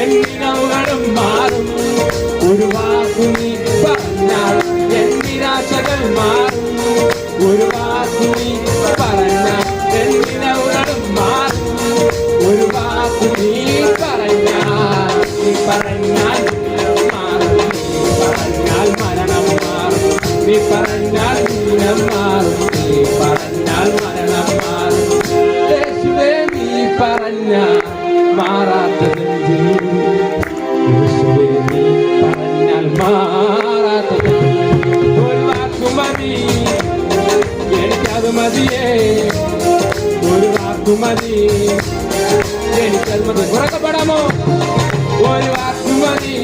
എന്നിനവുകളും മാറും. ഒരു വാക്കു നീ പറഞ്ഞാൽ എന്നിരാശകൾ മാറും. ഒരു വാക്കു നീ പറഞ്ഞാൽ എന്നിനവുകളും മാറും. ഒരു വാക്കു നീ പറഞ്ഞാൽ മാറും. നീ പറഞ്ഞാൽ മരണം മാറും. നീ പറഞ്ഞാൽ ദീനം മാറും. നീ പറഞ്ഞാൽ മരണം മാറും. യേശുവേ നീ പറഞ്ഞാൽ മാറാത്തത്. യേശുവേ നീ പറഞ്ഞാൽ മാറാത്തത്. ഒരു വാക്കു മതി എനിക്കത് മതിയേ. ഒരു വാക്കു മതി എനിക്കത് മതി. ഉറക്കപ്പെടാമോ? ഒരു വാക്കു മതി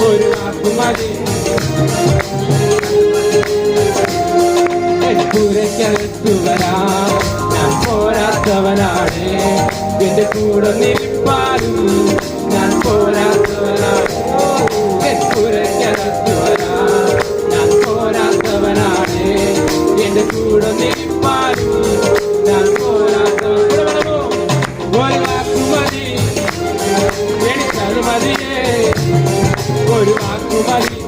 ഒരു വാക്കു മതി. പുരയ്ക്കകത്തു വരാം ഞാൻ പോരാത്തവനാണ്. എന്റെ കൂടെ നിൽപ്പാനും ഞാൻ പോരാത്തവനാണ്. പുരയ്ക്കകത്തു വരാം ഞാൻ പോരാത്തവനാണ്. എന്റെ കൂടെ നിൽപ്പാനും ഞാൻ പോരാത്തവനാണ്. ഒരു വാക്കു മതി എനിക്കത് മതിയേ. ഒരു വാക്കു മതി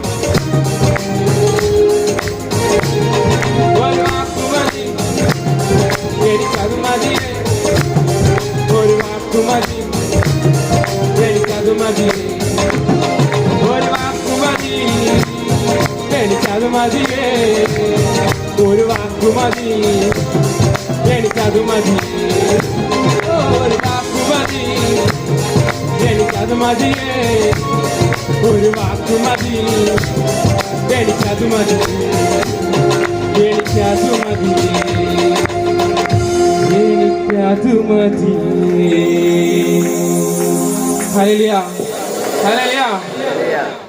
എനിക്കത് മതിയേ. ഒരു വാക്കു മതി എനിക്കത് മതിയേ. ഒരു വാക്കു മതി എനിക്കത് മതിയേ. ഒരു വാക്കു മതി എനിക്കത് മതിയേ. ഒരു വാക്കു മതി എനിക്കത് മതിയേ. ഒരു വാക്കു മതി എനിക്കത് മതിയേ. എനിക്കത് മതിയേ. എനിക്കത് മതിയേ. Hallelujah hallelujah.